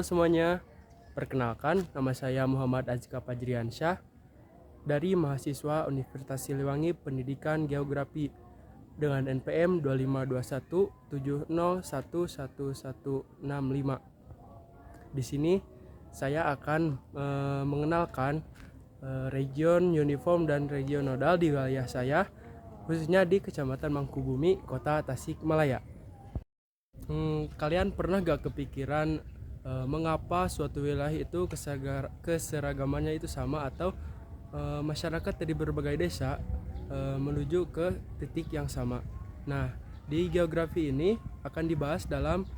Halo semuanya, perkenalkan nama saya Muhammad Azka Fajriansyah dari mahasiswa Universitas Siliwangi Pendidikan Geografi dengan NPM 252170111165. Di sini saya akan mengenalkan region uniform dan region nodal di wilayah saya, khususnya di Kecamatan Mangkubumi, Kota Tasikmalaya. Kalian pernah gak kepikiran mengapa suatu wilayah itu keseragamannya itu sama, atau masyarakat dari berbagai desa menuju ke titik yang sama? Nah, di geografi ini akan dibahas dalam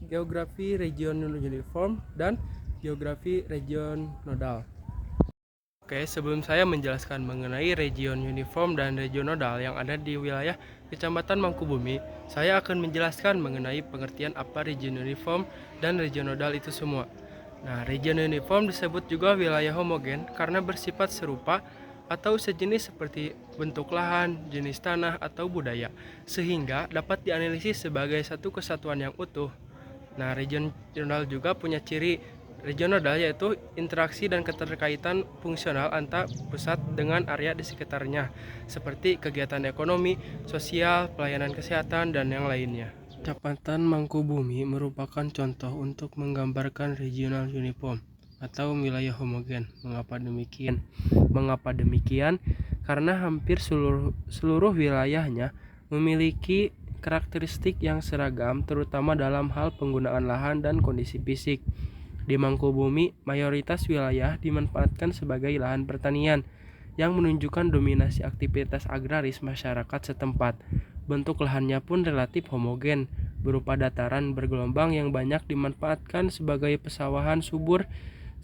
geografi region uniform dan geografi region nodal. Oke, sebelum saya menjelaskan mengenai region uniform dan region nodal yang ada di wilayah Kecamatan Mangkubumi, saya akan menjelaskan mengenai pengertian apa region uniform dan region nodal itu semua. Nah, region uniform disebut juga wilayah homogen karena bersifat serupa atau sejenis seperti bentuk lahan, jenis tanah, atau budaya, sehingga dapat dianalisis sebagai satu kesatuan yang utuh. Nah, region nodal juga punya ciri region nodal, yaitu interaksi dan keterkaitan fungsional antara pusat dengan area di sekitarnya, seperti kegiatan ekonomi, sosial, pelayanan kesehatan, dan yang lainnya. Kecamatan Mangkubumi merupakan contoh untuk menggambarkan regional uniform atau wilayah homogen. Mengapa demikian? Karena hampir seluruh wilayahnya memiliki karakteristik yang seragam, terutama dalam hal penggunaan lahan dan kondisi fisik. Di Mangkubumi, mayoritas wilayah dimanfaatkan sebagai lahan pertanian yang menunjukkan dominasi aktivitas agraris masyarakat setempat. Bentuk lahannya pun relatif homogen, berupa dataran bergelombang yang banyak dimanfaatkan sebagai pesawahan subur.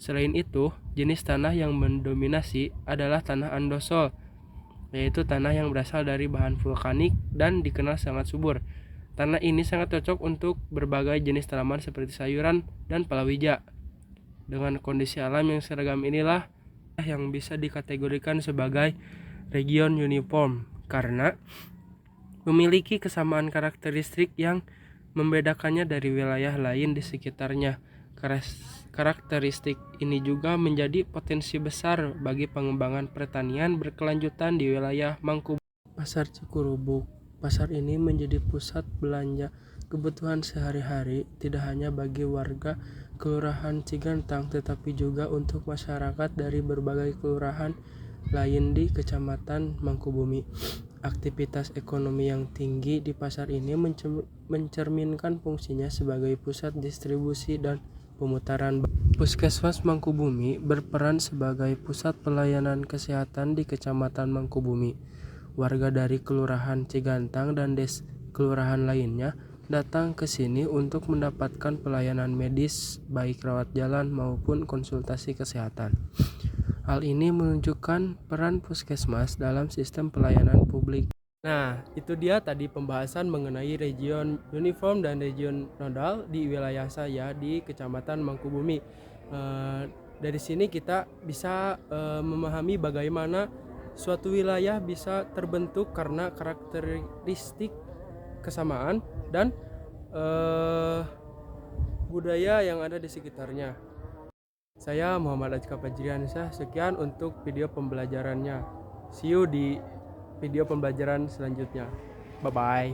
Selain itu, jenis tanah yang mendominasi adalah tanah andosol, yaitu tanah yang berasal dari bahan vulkanik dan dikenal sangat subur. Tanah ini sangat cocok untuk berbagai jenis tanaman seperti sayuran dan palawija. Dengan kondisi alam yang seragam inilah yang bisa dikategorikan sebagai region uniform karena memiliki kesamaan karakteristik yang membedakannya dari wilayah lain di sekitarnya. Karakteristik ini juga menjadi potensi besar bagi pengembangan pertanian berkelanjutan di wilayah Mangkubumi. Pasar Cikurubuk. Pasar ini menjadi pusat belanja kebutuhan sehari-hari tidak hanya bagi warga Kelurahan Cigantang, tetapi juga untuk masyarakat dari berbagai kelurahan lain di Kecamatan Mangkubumi. Aktivitas ekonomi yang tinggi di pasar ini mencerminkan fungsinya sebagai pusat distribusi dan pemutaran. Puskesmas Mangkubumi berperan sebagai pusat pelayanan kesehatan di Kecamatan Mangkubumi. Warga dari Kelurahan Cigantang dan kelurahan lainnya datang ke sini untuk mendapatkan pelayanan medis, baik rawat jalan maupun konsultasi kesehatan. Hal ini menunjukkan peran puskesmas dalam sistem pelayanan publik. Nah, itu dia tadi pembahasan mengenai region uniform dan region nodal di wilayah saya di Kecamatan Mangkubumi. Dari sini kita bisa memahami bagaimana suatu wilayah bisa terbentuk karena karakteristik kesamaan dan budaya yang ada di sekitarnya. Saya Muhammad Azka Fajriansyah, sekian untuk video pembelajarannya. See you di video pembelajaran selanjutnya. Bye bye.